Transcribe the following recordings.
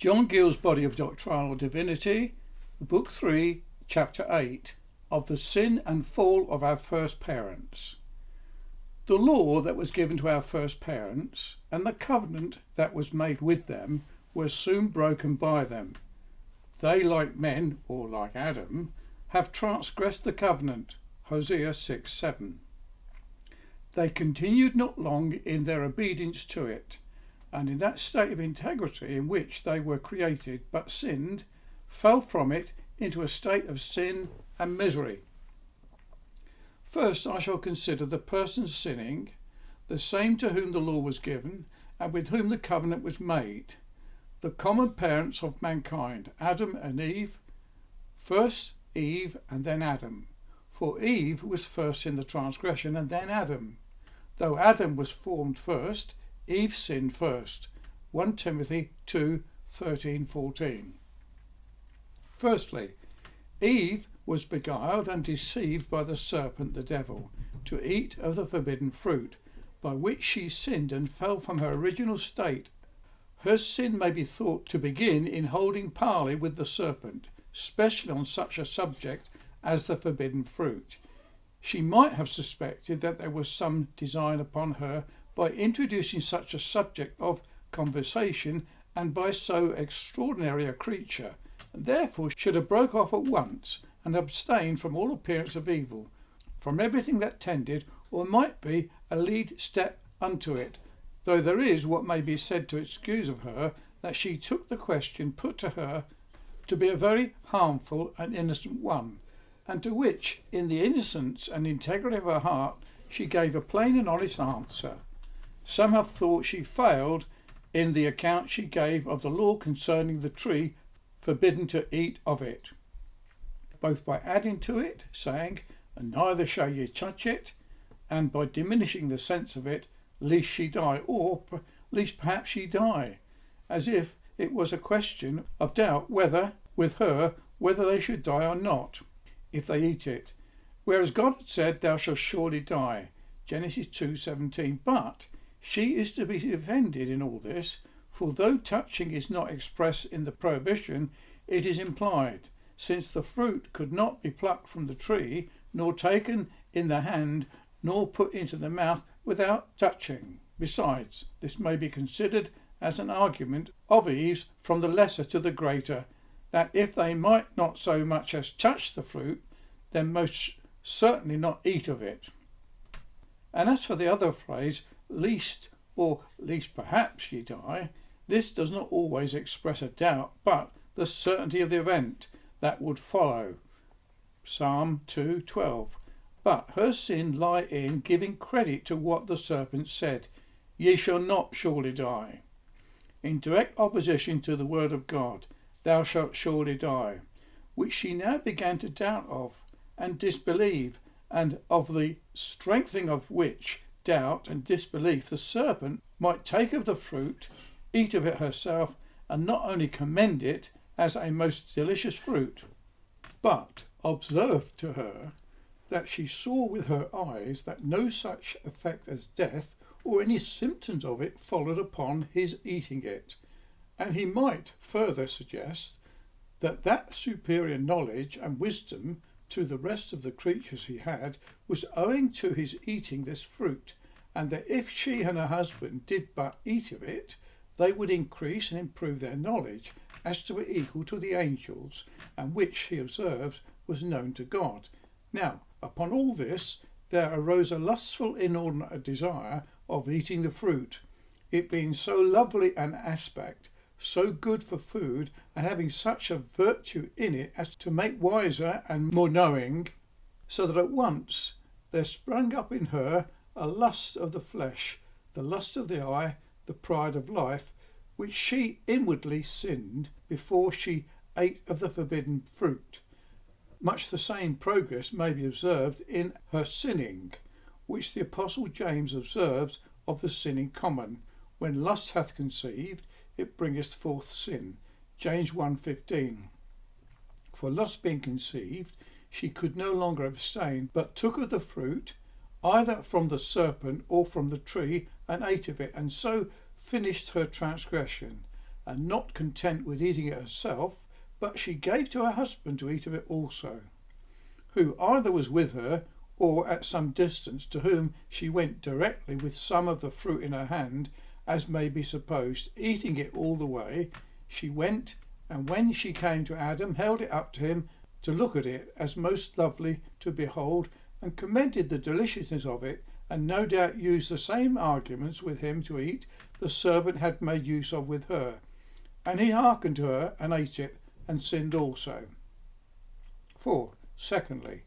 John Gill's body of doctrinal divinity, Book 3, Chapter 8, of the sin and fall of our first parents. The law that was given to our first parents and the covenant that was made with them were soon broken by them. They, like men, or like Adam, have transgressed the covenant, Hosea 6:7. They continued not long in their obedience to it, and in that state of integrity in which they were created, but sinned, fell from it into a state of sin and misery. First I shall consider the person sinning, the same to whom the law was given, and with whom the covenant was made, the common parents of mankind, Adam and Eve, first Eve and then Adam. For Eve was first in the transgression and then Adam. Though Adam was formed first, Eve sinned first. 1 Timothy 2:13-14. Firstly, Eve was beguiled and deceived by the serpent, the devil, to eat of the forbidden fruit, by which she sinned and fell from her original state. Her sin may be thought to begin in holding parley with the serpent, especially on such a subject as the forbidden fruit. She might have suspected that there was some design upon her by introducing such a subject of conversation and by so extraordinary a creature, and therefore should have broke off at once and abstained from all appearance of evil, from everything that tended or might be a lead step unto it, though there is what may be said to excuse of her that she took the question put to her to be a very harmful and innocent one, and to which, in the innocence and integrity of her heart, she gave a plain and honest answer. Some have thought she failed in the account she gave of the law concerning the tree forbidden to eat of it, both by adding to it, saying, "And neither shall ye touch it," and by diminishing the sense of it, "lest she die," or "lest perhaps she die," as if it was a question of doubt whether they should die or not if they eat it, whereas God had said, "Thou shalt surely die," Genesis 2:17. But she is to be defended in all this, for though touching is not expressed in the prohibition, it is implied, since the fruit could not be plucked from the tree, nor taken in the hand, nor put into the mouth without touching. Besides, this may be considered as an argument of Eve's from the lesser to the greater, that if they might not so much as touch the fruit, then most certainly not eat of it. And as for the other phrase, "least," or "least perhaps ye die," this does not always express a doubt, but the certainty of the event that would follow. Psalm 2:12. But her sin lie in giving credit to what the serpent said, "Ye shall not surely die," in direct opposition to the word of God, "Thou shalt surely die," which she now began to doubt of and disbelieve, and of the strengthening of which doubt and disbelief the serpent might take of the fruit, eat of it herself, and not only commend it as a most delicious fruit, but observe to her that she saw with her eyes that no such effect as death or any symptoms of it followed upon his eating it, and he might further suggest that superior knowledge and wisdom to the rest of the creatures he had was owing to his eating this fruit, and that if she and her husband did but eat of it, they would increase and improve their knowledge as to it equal to the angels, and which, he observes, was known to God. Now, upon all this, there arose a lustful inordinate desire of eating the fruit, it being so lovely an aspect, so good for food, and having such a virtue in it as to make wiser and more knowing, so that at once there sprang up in her a lust of the flesh, the lust of the eye, the pride of life, which she inwardly sinned before she ate of the forbidden fruit. Much the same progress may be observed in her sinning, which the Apostle James observes of the sinning common. When lust hath conceived, it bringeth forth sin. James 1:15. For lust being conceived, she could no longer abstain, but took of the fruit, either from the serpent or from the tree, and ate of it, and so finished her transgression. and not content with eating it herself, but she gave to her husband to eat of it also, who either was with her or at some distance, to whom she went directly with some of the fruit in her hand, as may be supposed, eating it all the way. She went, and when she came to Adam, held it up to him to look at it as most lovely to behold, and commended the deliciousness of it, and no doubt used the same arguments with him to eat the serpent had made use of with her. And he hearkened to her and ate it, and sinned also. 4. Secondly,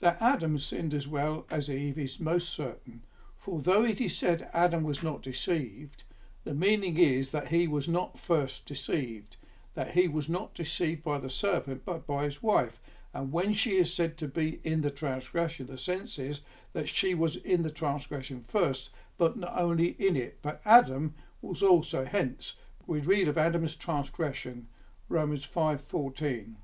that Adam sinned as well as Eve is most certain, for though it is said Adam was not deceived, the meaning is that he was not first deceived, that he was not deceived by the serpent but by his wife. And when she is said to be in the transgression, the sense is that she was in the transgression first, but not only in it, but Adam was also. Hence, we read of Adam's transgression, Romans 5:14.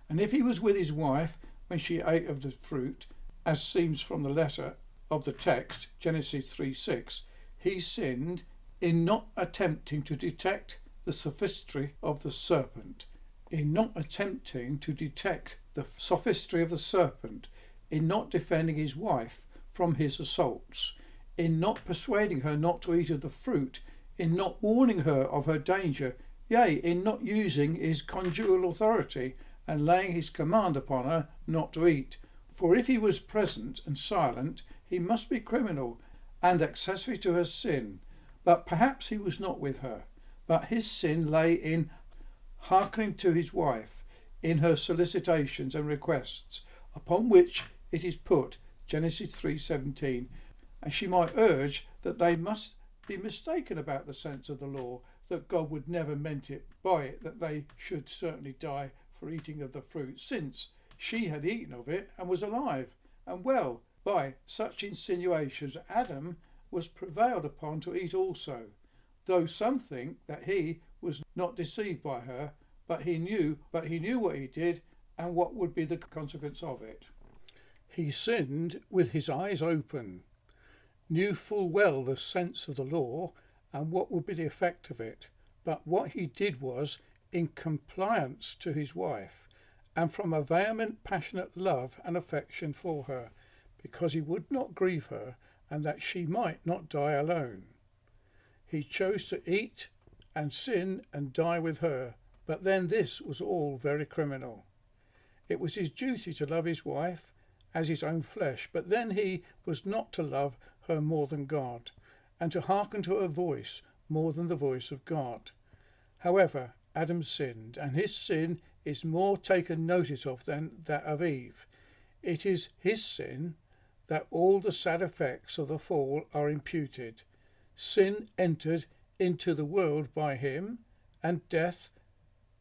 And if he was with his wife when she ate of the fruit, as seems from the letter of the text, Genesis 3:6, he sinned in not attempting to detect the sophistry of the serpent, in not attempting to detect the sophistry of the serpent, in not defending his wife from his assaults, in not persuading her not to eat of the fruit, in not warning her of her danger, yea, in not using his conjugal authority and laying his command upon her not to eat. For if he was present and silent, he must be criminal and accessory to her sin. But perhaps he was not with her, but his sin lay in hearkening to his wife, in her solicitations and requests, upon which it is put, Genesis 3:17, and she might urge that they must be mistaken about the sense of the law, that God would never meant it by it that they should certainly die for eating of the fruit, since she had eaten of it and was alive and well. By such insinuations Adam was prevailed upon to eat also, though some think that he was not deceived by her, but he knew what he did and what would be the consequence of it. He sinned with his eyes open, knew full well the sense of the law and what would be the effect of it, but what he did was in compliance to his wife, and from a vehement passionate love and affection for her, because he would not grieve her, and that she might not die alone. He chose to eat and sin and die with her, but then this was all very criminal. It was his duty to love his wife as his own flesh, but then he was not to love her more than God, and to hearken to her voice more than the voice of God. However, Adam sinned, and his sin is more taken notice of than that of Eve. It is his sin that all the sad effects of the fall are imputed. Sin entered into the world by him, and death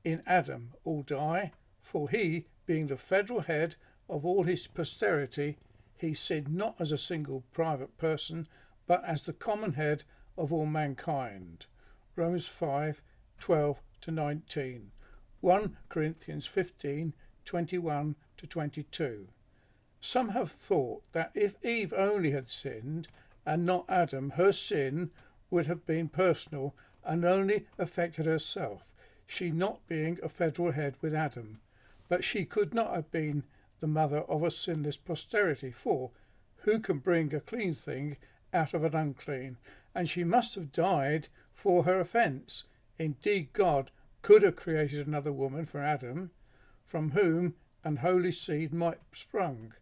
in Adam all die, for he, being the federal head of all his posterity, he sinned not as a single private person, but as the common head of all mankind. Romans 5:12-19, 1 Corinthians 15:21-22. Some have thought that if Eve only had sinned, and not Adam, her sin would have been personal and only affected herself, she not being a federal head with Adam. But she could not have been the mother of a sinless posterity, for who can bring a clean thing out of an unclean? And she must have died for her offence. Indeed, God could have created another woman for Adam, from whom an holy seed might have sprung,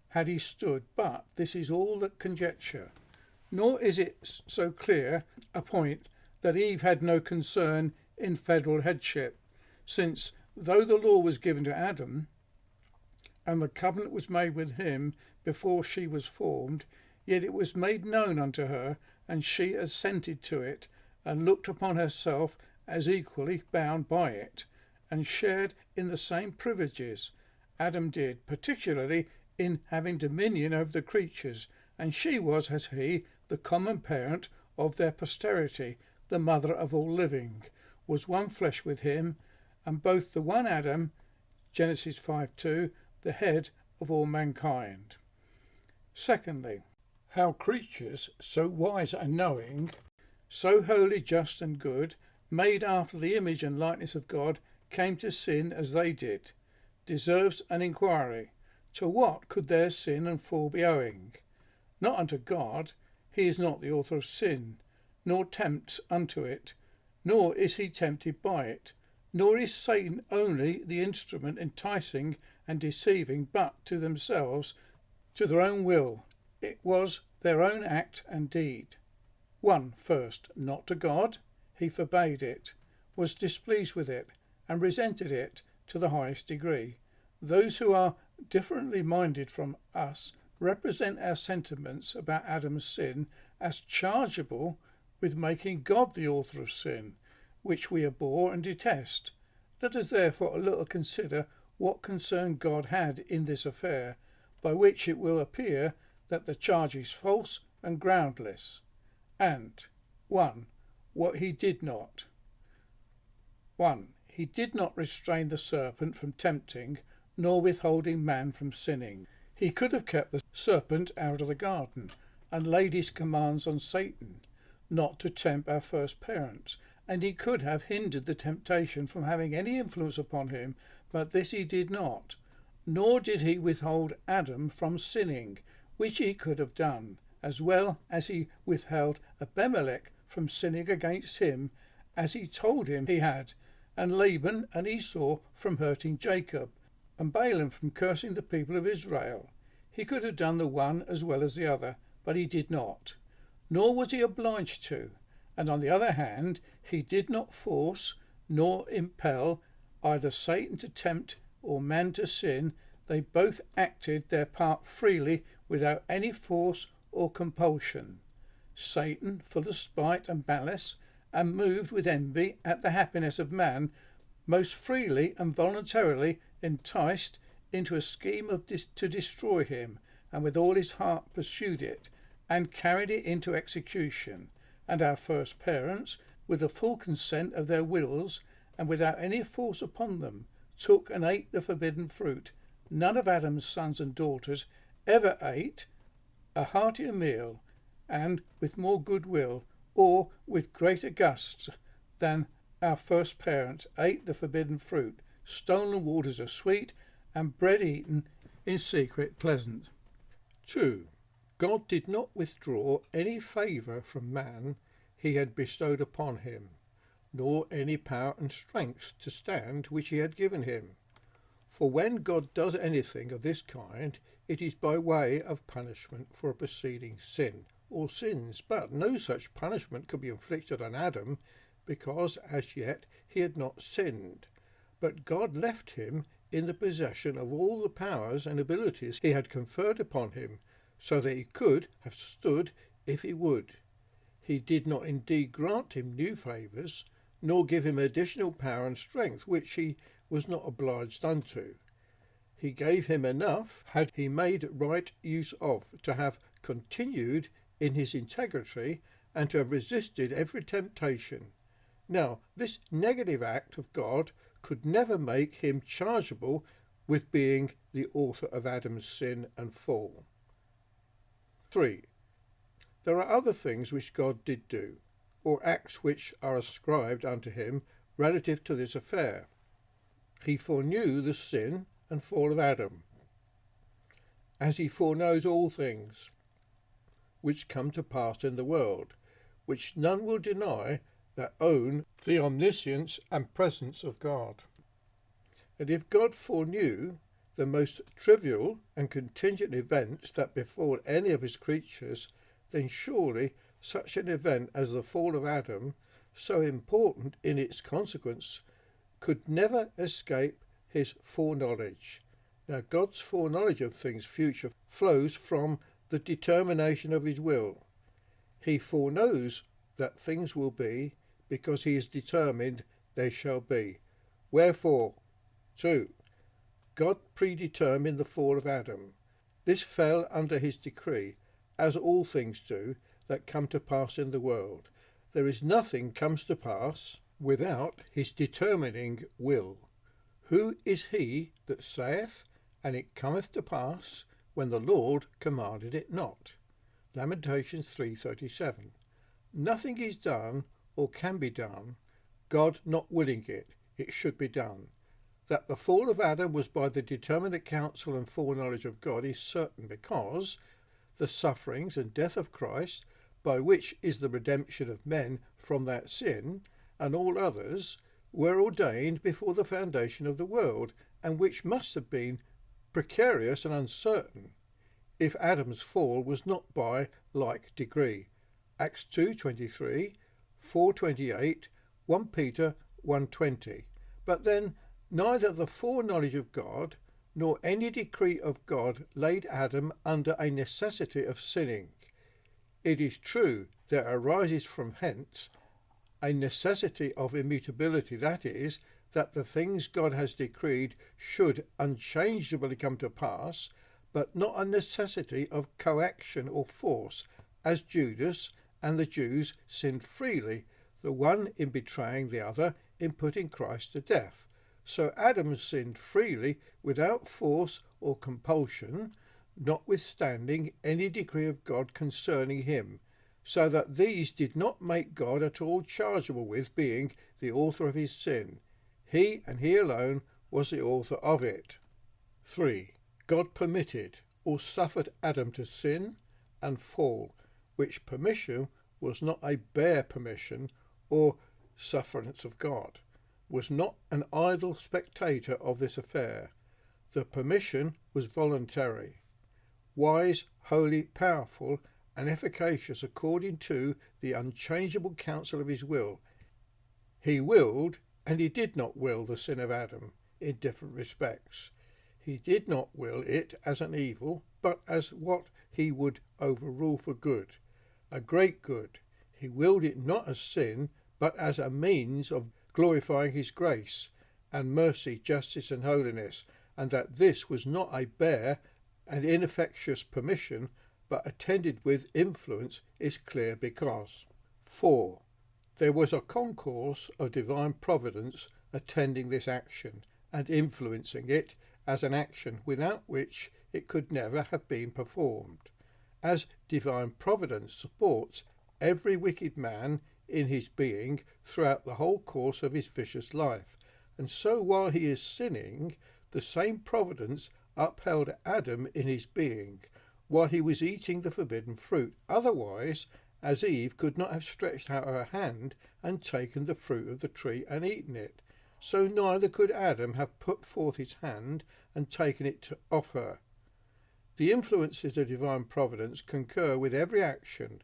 had he stood, but this is all that conjecture. Nor is it so clear a point that Eve had no concern in federal headship, since though the law was given to Adam, and the covenant was made with him before she was formed, yet it was made known unto her, and she assented to it, and looked upon herself as equally bound by it, and shared in the same privileges Adam did, particularly in having dominion over the creatures, and she was, as he, the common parent of their posterity, the mother of all living, was one flesh with him, and both the one Adam, Genesis 5:2, the head of all mankind. Secondly, how creatures so wise and knowing, so holy, just and good, made after the image and likeness of God, came to sin as they did, deserves an inquiry. To what could their sin and fall be owing? Not unto God. He is not the author of sin, nor tempts unto it, nor is he tempted by it, nor is Satan only the instrument enticing and deceiving, but to themselves, to their own will. It was their own act and deed. 1. First, not to God. He forbade it, was displeased with it, and resented it to the highest degree. Those who are differently minded from us represent our sentiments about Adam's sin as chargeable with making God the author of sin, which we abhor and detest. Let us therefore a little consider what concern God had in this affair, by which it will appear that the charge is false and groundless. And 1. What he did not. 1. He did not restrain the serpent from tempting, nor withholding man from sinning. He could have kept the serpent out of the garden, and laid his commands on Satan, not to tempt our first parents, and he could have hindered the temptation from having any influence upon him, but this he did not. Nor did he withhold Adam from sinning, which he could have done, as well as he withheld Abimelech from sinning against him, as he told him he had, and Laban and Esau from hurting Jacob, and Balaam from cursing the people of Israel. He could have done the one as well as the other, but he did not, nor was he obliged to. And on the other hand, he did not force nor impel either Satan to tempt or man to sin. They both acted their part freely without any force or compulsion. Satan, full of spite and malice, and moved with envy at the happiness of man, most freely and voluntarily enticed into a scheme to destroy him, and with all his heart pursued it, and carried it into execution. And our first parents, with the full consent of their wills, and without any force upon them, took and ate the forbidden fruit. None of Adam's sons and daughters ever ate a heartier meal, and with more goodwill, or with greater gusts, than our first parents ate the forbidden fruit. Stolen waters are sweet, and bread eaten in secret pleasant. 2. God did not withdraw any favour from man he had bestowed upon him, nor any power and strength to stand which he had given him. For when God does anything of this kind, it is by way of punishment for a preceding sin or sins, but no such punishment could be inflicted on Adam, because as yet he had not sinned. But God left him in the possession of all the powers and abilities he had conferred upon him, so that he could have stood if he would. He did not indeed grant him new favours, nor give him additional power and strength which he was not obliged unto. He gave him enough, had he made right use of, to have continued in his integrity, and to have resisted every temptation. Now, this negative act of God could never make him chargeable with being the author of Adam's sin and fall. 3. There are other things which God did do, or acts which are ascribed unto him relative to this affair. He foreknew the sin and fall of Adam, as he foreknows all things which come to pass in the world, which none will deny that own the omniscience and presence of God. And if God foreknew the most trivial and contingent events that befall any of his creatures, then surely such an event as the fall of Adam, so important in its consequence, could never escape his foreknowledge. Now God's foreknowledge of things future flows from the determination of his will. He foreknows that things will be, because he is determined they shall be. Wherefore, 2. God predetermined the fall of Adam. This fell under his decree, as all things do that come to pass in the world. There is nothing comes to pass without his determining will. Who is he that saith, and it cometh to pass, when the Lord commanded it not? Lamentations 3:37. Nothing is done or can be done God not willing it should be done. That the fall of Adam was by the determinate counsel and foreknowledge of God is certain, because the sufferings and death of Christ, by which is the redemption of men from that sin, and all others, were ordained before the foundation of the world, and which must have been precarious and uncertain, if Adam's fall was not by like degree. Acts 2:23, 4:28, 1 Peter 1:20. But then neither the foreknowledge of God nor any decree of God laid Adam under a necessity of sinning. It is true there arises from hence a necessity of immutability, that is, that the things God has decreed should unchangeably come to pass, but not a necessity of coaction or force, as Judas and the Jews sinned freely, the one in betraying the other in putting Christ to death. So Adam sinned freely without force or compulsion, notwithstanding any decree of God concerning him, so that these did not make God at all chargeable with being the author of his sin. He and he alone was the author of it. 3. God permitted or suffered Adam to sin and fall, which permission was not a bare permission or sufferance of God, was not an idle spectator of this affair. The permission was voluntary, wise, holy, powerful, and efficacious according to the unchangeable counsel of his will. He willed, and he did not will the sin of Adam in different respects. He did not will it as an evil, but as what he would overrule for good, a great good. He willed it not as sin, but as a means of glorifying his grace and mercy, justice and holiness, and that this was not a bare and ineffectuous permission, but attended with influence, is clear because 4. There was a concourse of divine providence attending this action and influencing it as an action without which it could never have been performed, as divine providence supports every wicked man in his being throughout the whole course of his vicious life, and so while he is sinning, the same providence upheld Adam in his being while he was eating the forbidden fruit. Otherwise, as Eve could not have stretched out her hand and taken the fruit of the tree and eaten it, so neither could Adam have put forth his hand and taken it off her. The influences of divine providence concur with every action,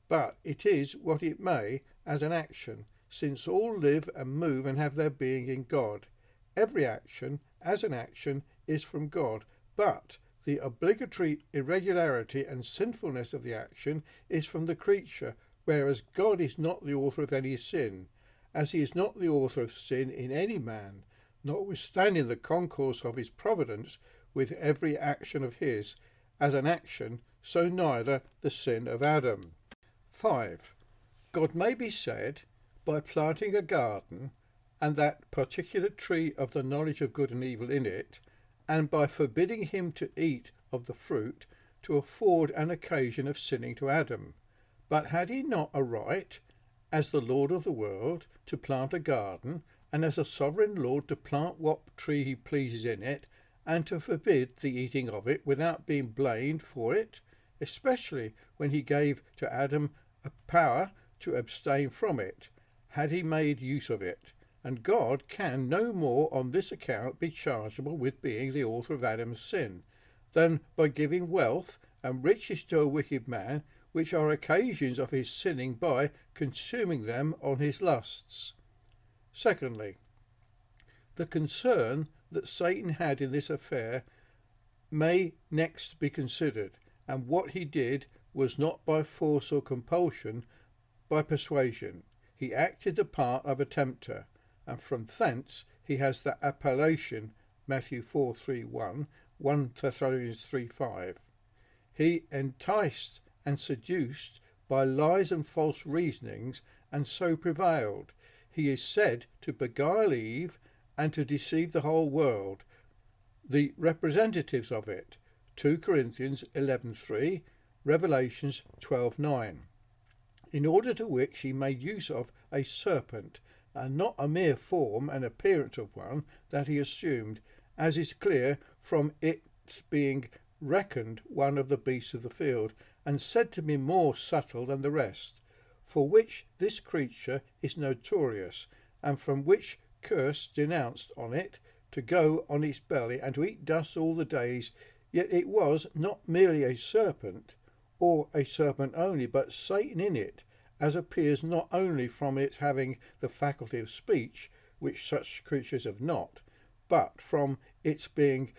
but it is what it may as an action, since all live and move and have their being in God. Every action, as an action, is from God, but the obligatory irregularity and sinfulness of the action is from the creature, whereas God is not the author of any sin, as he is not the author of sin in any man, notwithstanding the concourse of his providence with every action of his, as an action, so neither the sin of Adam. 5. God may be said, by planting a garden, and that particular tree of the knowledge of good and evil in it, and by forbidding him to eat of the fruit, to afford an occasion of sinning to Adam. But had he not a right, as the Lord of the world, to plant a garden, and as a sovereign Lord to plant what tree he pleases in it, and to forbid the eating of it without being blamed for it, especially when he gave to Adam a power to abstain from it, had he made use of it? And God can no more on this account be chargeable with being the author of Adam's sin, than by giving wealth and riches to a wicked man, which are occasions of his sinning by consuming them on his lusts. Secondly, the concern that Satan had in this affair may next be considered, and what he did was not by force or compulsion, by persuasion. He acted the part of a tempter, and from thence he has the appellation Matthew 4:3-1, 1 Thessalonians 3:5. He enticed and seduced by lies and false reasonings, and so prevailed. He is said to beguile Eve and to deceive the whole world, the representatives of it, 2 Corinthians 11:3, Revelations 12:9, in order to which he made use of a serpent, and not a mere form and appearance of one that he assumed, as is clear from its being reckoned one of the beasts of the field, and said to be more subtle than the rest, for which this creature is notorious, and from which curse denounced on it, to go on its belly and to eat dust all the days. Yet it was not merely a serpent, or a serpent only, but Satan in it, as appears not only from its having the faculty of speech, which such creatures have not, but from its being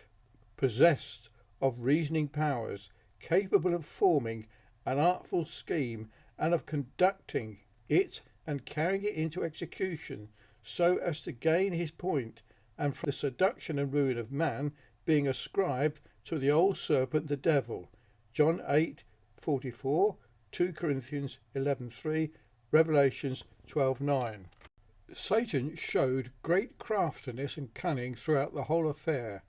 possessed of reasoning powers, capable of forming an artful scheme and of conducting it and carrying it into execution so as to gain his point, and from the seduction and ruin of man being ascribed to the old serpent the devil. John 8:44, 2 Corinthians 11:3, Revelations 12:9. Satan showed great craftiness and cunning throughout the whole affair,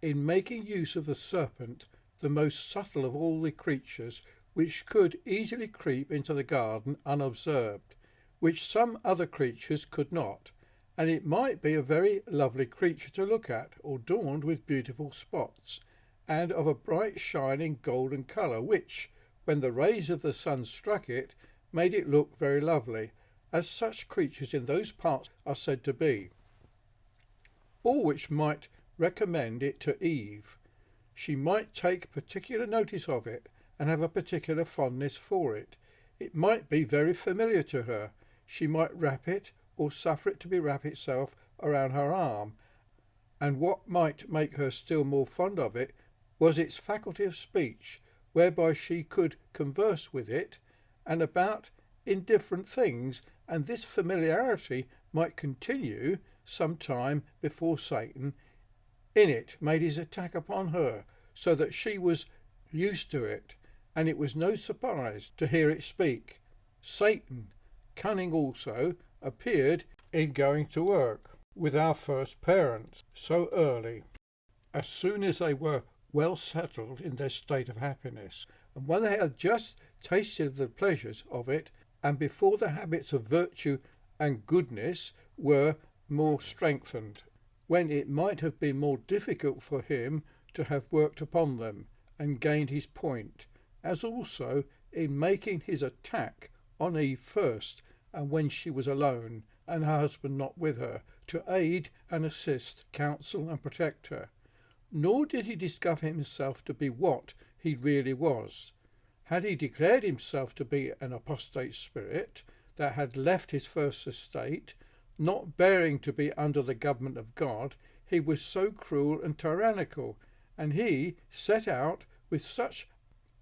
in making use of the serpent, the most subtle of all the creatures which could easily creep into the garden unobserved, which some other creatures could not, and it might be a very lovely creature to look at, adorned with beautiful spots, and of a bright shining golden colour, which, when the rays of the sun struck it, made it look very lovely, as such creatures in those parts are said to be. All which might recommend it to Eve. She might take particular notice of it, and have a particular fondness for it. It might be very familiar to her. She might wrap it, or suffer it to be wrap itself around her arm, and what might make her still more fond of it was its faculty of speech, whereby she could converse with it and about indifferent things, and this familiarity might continue some time before Satan in it made his attack upon her, so that she was used to it, and it was no surprise to hear it speak. Satan, cunning also, appeared in going to work with our first parents so early, as soon as they were well settled in their state of happiness, and when they had just tasted of the pleasures of it, and before the habits of virtue and goodness were more strengthened, when it might have been more difficult for him to have worked upon them and gained his point, as also in making his attack on Eve first, and when she was alone, and her husband not with her, to aid and assist, counsel and protect her. Nor did he discover himself to be what he really was. Had he declared himself to be an apostate spirit that had left his first estate, not bearing to be under the government of God, he was so cruel and tyrannical, and he set out with such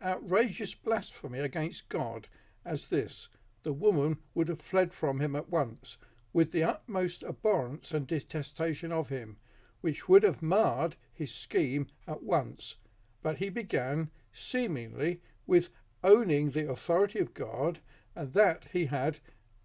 outrageous blasphemy against God as this, the woman would have fled from him at once, with the utmost abhorrence and detestation of him, which would have marred his scheme at once. But he began, seemingly, with owning the authority of God, and that he had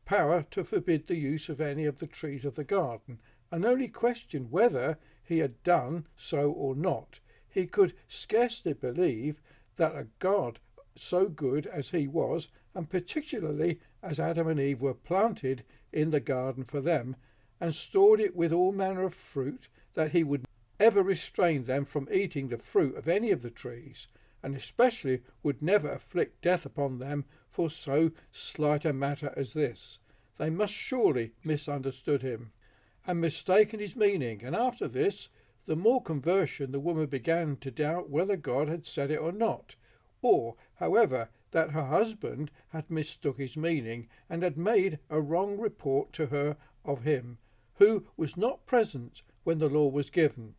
power to forbid the use of any of the trees of the garden, and only questioned whether he had done so or not. He could scarcely believe that a God so good as he was, and particularly as Adam and Eve were planted in the garden for them, and stored it with all manner of fruit, that he would ever restrain them from eating the fruit of any of the trees, and especially would never afflict death upon them for so slight a matter as this. They must surely misunderstood him, and mistaken his meaning, and after this, the more conversion the woman began to doubt whether God had said it or not, or, however, that her husband had mistook his meaning, and had made a wrong report to her of him, who was not present when the law was given.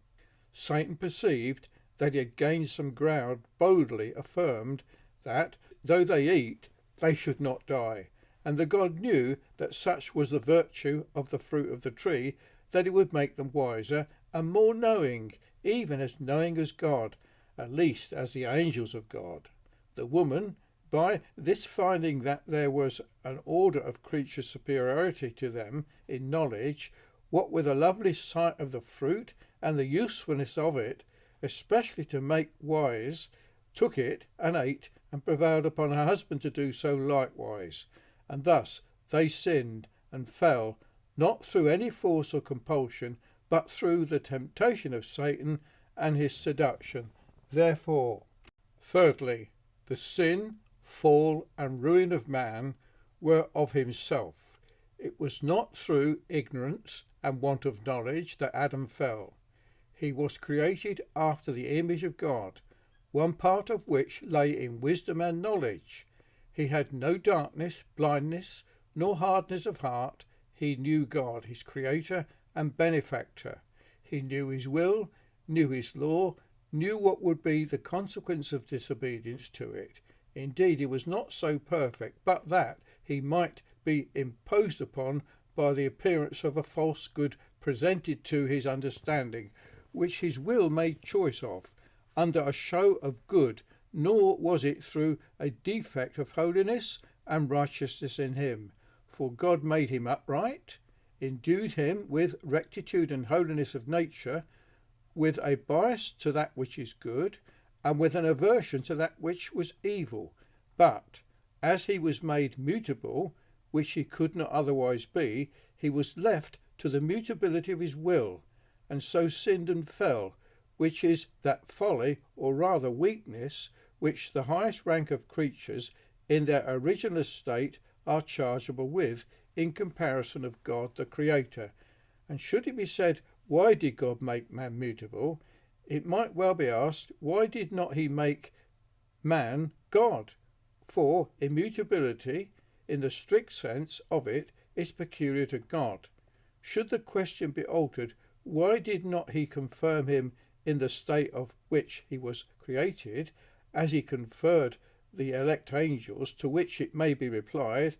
Satan perceived that he had gained some ground, boldly affirmed that, though they eat, they should not die, and the God knew that such was the virtue of the fruit of the tree, that it would make them wiser and more knowing, even as knowing as God, at least as the angels of God. The woman, by this finding that there was an order of creature superiority to them in knowledge, what with a lovely sight of the fruit and the usefulness of it, especially to make wise, took it and ate, and prevailed upon her husband to do so likewise. And thus they sinned and fell, not through any force or compulsion, but through the temptation of Satan and his seduction. Therefore, thirdly, the sin, fall, and ruin of man were of himself. It was not through ignorance and want of knowledge that Adam fell. He was created after the image of God, one part of which lay in wisdom and knowledge. He had no darkness, blindness, nor hardness of heart. He knew God, his creator and benefactor. He knew his will, knew his law, knew what would be the consequence of disobedience to it. Indeed, he was not so perfect, but that he might be imposed upon by the appearance of a false good presented to his understanding, which his will made choice of, under a show of good, nor was it through a defect of holiness and righteousness in him. For God made him upright, endued him with rectitude and holiness of nature, with a bias to that which is good, and with an aversion to that which was evil. But as he was made mutable, which he could not otherwise be, he was left to the mutability of his will, and so sinned and fell, which is that folly, or rather weakness, which the highest rank of creatures in their original estate are chargeable with in comparison of God the Creator. And should it be said, why did God make man mutable? It might well be asked, why did not he make man God? For immutability, in the strict sense of it, is peculiar to God. Should the question be altered, why did not he confirm him in the state of which he was created, as he conferred the elect angels, to which it may be replied,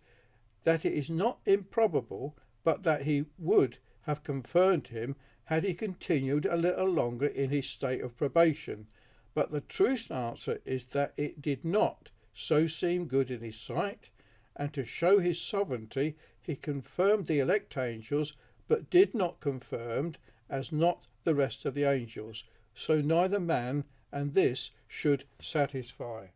that it is not improbable but that he would have confirmed him had he continued a little longer in his state of probation. But the truest answer is that it did not so seem good in his sight, and to show his sovereignty he confirmed the elect angels, but did not confirm as not the rest of the angels. So neither man, and this should satisfy.